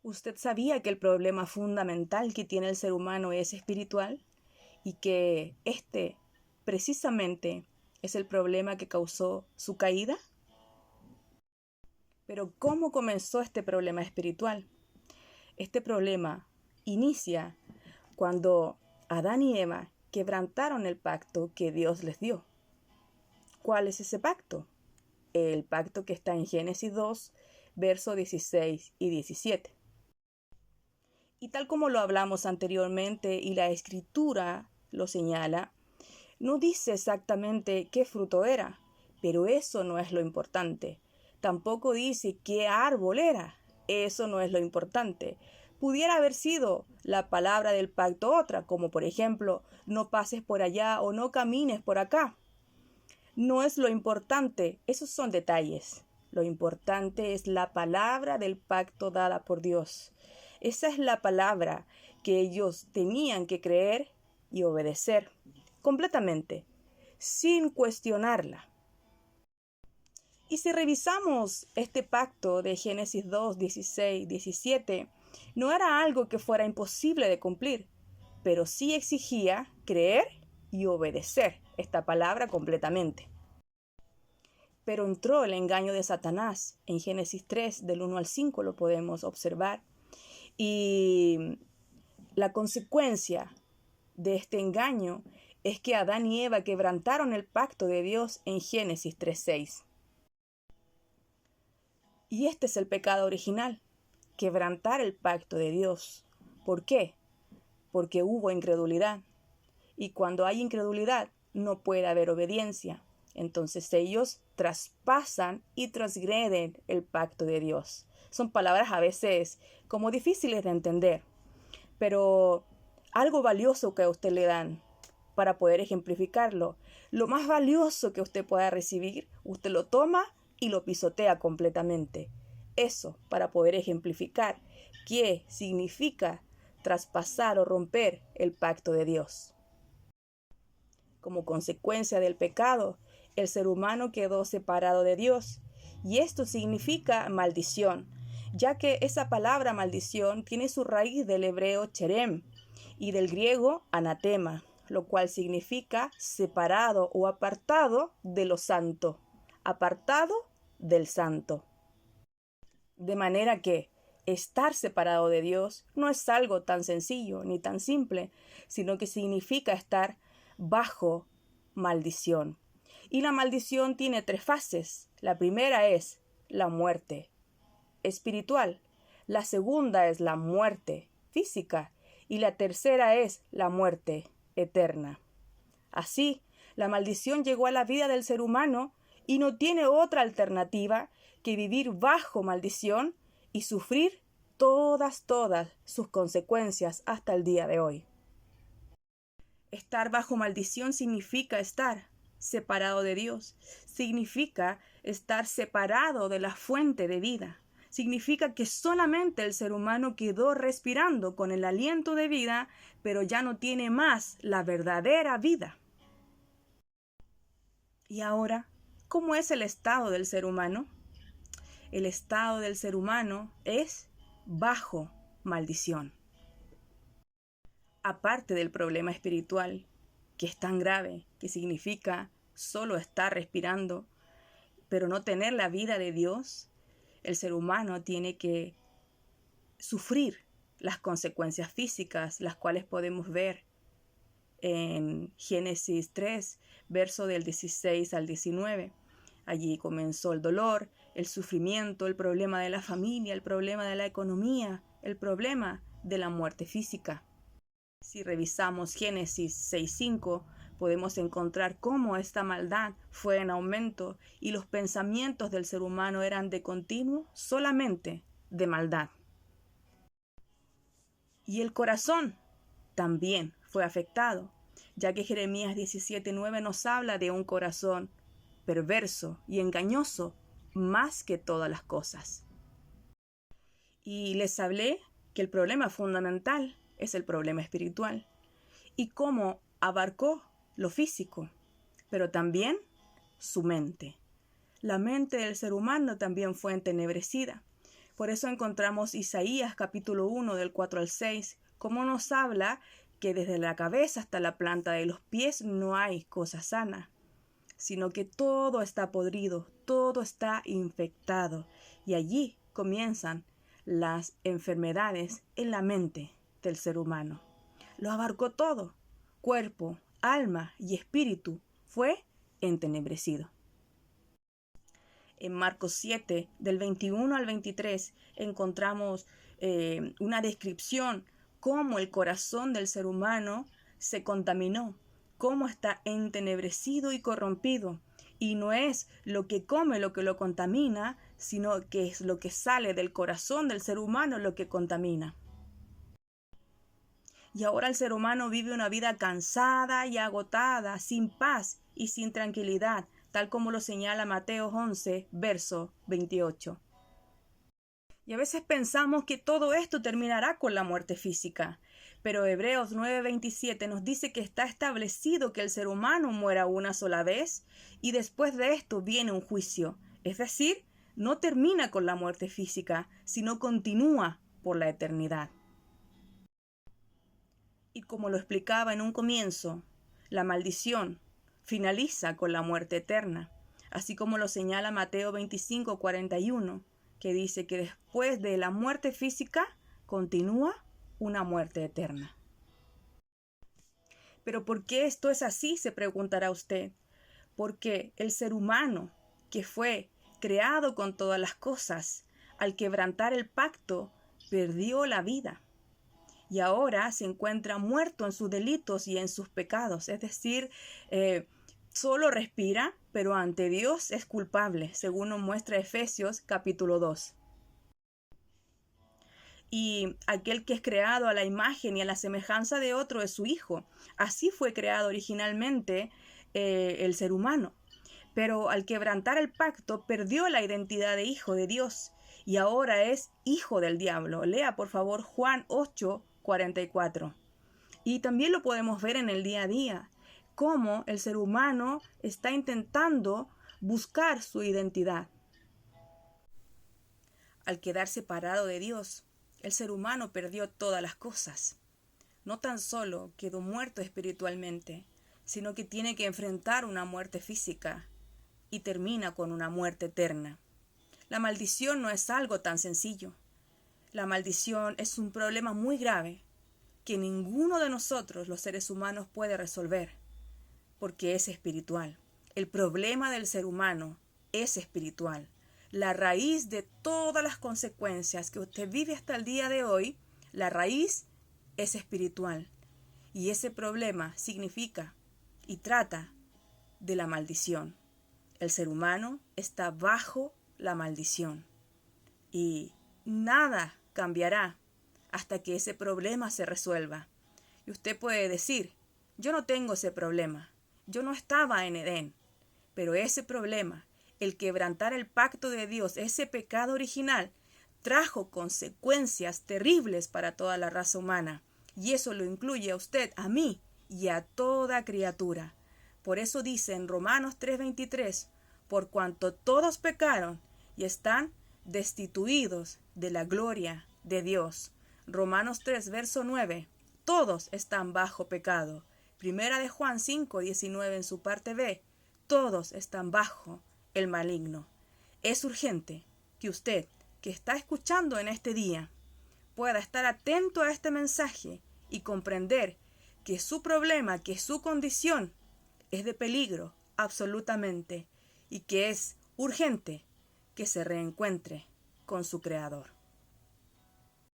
¿Usted sabía que el problema fundamental que tiene el ser humano es espiritual y que este precisamente es el problema que causó su caída? Pero ¿cómo comenzó este problema espiritual? Este problema inicia cuando Adán y Eva quebrantaron el pacto que Dios les dio. ¿Cuál es ese pacto? El pacto que está en Génesis 2, versos 16 y 17. Y tal como lo hablamos anteriormente y la escritura lo señala, no dice exactamente qué fruto era, pero eso no es lo importante. Tampoco dice qué árbol era, eso no es lo importante. Pudiera haber sido la palabra del pacto otra, como por ejemplo, no pases por allá o no camines por acá. No es lo importante, esos son detalles. Lo importante es la palabra del pacto dada por Dios. Esa es la palabra que ellos tenían que creer y obedecer completamente, sin cuestionarla. Y si revisamos este pacto de Génesis 2, 16, 17, no era algo que fuera imposible de cumplir, pero sí exigía creer y obedecer esta palabra completamente. Pero entró el engaño de Satanás. En Génesis 3, del 1 al 5 lo podemos observar. Y la consecuencia de este engaño es que Adán y Eva quebrantaron el pacto de Dios en Génesis 3:6. Y este es el pecado original, quebrantar el pacto de Dios. ¿Por qué? Porque hubo incredulidad. Y cuando hay incredulidad, no puede haber obediencia. Entonces ellos traspasan y transgreden el pacto de Dios. Son palabras a veces como difíciles de entender, pero algo valioso que a usted le dan para poder ejemplificarlo. Lo más valioso que usted pueda recibir, usted lo toma y lo pisotea completamente. Eso para poder ejemplificar qué significa traspasar o romper el pacto de Dios. Como consecuencia del pecado, el ser humano quedó separado de Dios, y esto significa maldición, ya que esa palabra maldición tiene su raíz del hebreo cherem y del griego anatema, lo cual significa separado o apartado de lo santo, apartado del santo. De manera que estar separado de Dios no es algo tan sencillo ni tan simple, sino que significa estar bajo maldición. Y la maldición tiene tres fases. La primera es la muerte espiritual, la segunda es la muerte física y la tercera es la muerte eterna. Así, la maldición llegó a la vida del ser humano y no tiene otra alternativa que vivir bajo maldición y sufrir todas sus consecuencias hasta el día de hoy. Estar bajo maldición significa estar separado de Dios, significa estar separado de la fuente de vida, significa que solamente el ser humano quedó respirando con el aliento de vida, pero ya no tiene más la verdadera vida. Y ahora, ¿cómo es el estado del ser humano? El estado del ser humano es bajo maldición. Aparte del problema espiritual, que es tan grave, que significa solo estar respirando, pero no tener la vida de Dios, el ser humano tiene que sufrir las consecuencias físicas, las cuales podemos ver en Génesis 3, verso del 16 al 19. Allí comenzó el dolor, el sufrimiento, el problema de la familia, el problema de la economía, el problema de la muerte física. Si revisamos Génesis 6:5, podemos encontrar cómo esta maldad fue en aumento y los pensamientos del ser humano eran de continuo solamente de maldad. Y el corazón también fue afectado, ya que Jeremías 17:9 nos habla de un corazón perverso y engañoso más que todas las cosas. Y les hablé que el problema fundamental es el problema espiritual y cómo abarcó lo físico, pero también su mente. La mente del ser humano también fue entenebrecida, Por eso encontramos Isaías capítulo 1 del 4 al 6, cómo nos habla que desde la cabeza hasta la planta de los pies no hay cosa sana, sino que todo está podrido, todo está infectado, y allí comienzan las enfermedades en la mente del ser humano. Lo abarcó todo, cuerpo, alma y espíritu fue entenebrecido. En Marcos 7, del 21 al 23, encontramos una descripción cómo el corazón del ser humano se contaminó, cómo está entenebrecido y corrompido. Y no es lo que come lo que lo contamina, sino que es lo que sale del corazón del ser humano lo que contamina. Y ahora el ser humano vive una vida cansada y agotada, sin paz y sin tranquilidad, tal como lo señala Mateo 11, verso 28. Y a veces pensamos que todo esto terminará con la muerte física, pero Hebreos 9:27 nos dice que está establecido que el ser humano muera una sola vez y después de esto viene un juicio. Es decir, no termina con la muerte física, sino continúa por la eternidad. Y como lo explicaba en un comienzo, la maldición finaliza con la muerte eterna, así como lo señala Mateo 25:41, que dice que después de la muerte física continúa una muerte eterna. ¿Pero por qué esto es así?, se preguntará usted. Porque el ser humano, que fue creado con todas las cosas, al quebrantar el pacto, perdió la vida. Y ahora se encuentra muerto en sus delitos y en sus pecados. Es decir, solo respira, pero ante Dios es culpable, según nos muestra Efesios capítulo 2. Y aquel que es creado a la imagen y a la semejanza de otro es su Hijo. Así fue creado originalmente el ser humano. Pero al quebrantar el pacto perdió la identidad de hijo de Dios y ahora es hijo del diablo. Lea por favor Juan 8:44. Y también lo podemos ver en el día a día, cómo el ser humano está intentando buscar su identidad. Al quedar separado de Dios, el ser humano perdió todas las cosas. No tan solo quedó muerto espiritualmente, sino que tiene que enfrentar una muerte física y termina con una muerte eterna. La maldición no es algo tan sencillo. La maldición es un problema muy grave que ninguno de nosotros, los seres humanos, puede resolver, porque es espiritual. El problema del ser humano es espiritual. La raíz de todas las consecuencias que usted vive hasta el día de hoy, la raíz es espiritual. Y ese problema significa y trata de la maldición. El ser humano está bajo la maldición. Y nada cambiará hasta que ese problema se resuelva. Y usted puede decir, yo no tengo ese problema. Yo no estaba en Edén. Pero ese problema, el quebrantar el pacto de Dios, ese pecado original, trajo consecuencias terribles para toda la raza humana. Y eso lo incluye a usted, a mí y a toda criatura. Por eso dice en Romanos 3:23, por cuanto todos pecaron y están destituidos de la gloria de Dios. Romanos 3, verso 9, todos están bajo pecado. Primera de Juan 5:19 en su parte B, todos están bajo el maligno. Es urgente que usted, que está escuchando en este día, pueda estar atento a este mensaje y comprender que su problema, que su condición es de peligro absolutamente y que es urgente que se reencuentre con su Creador.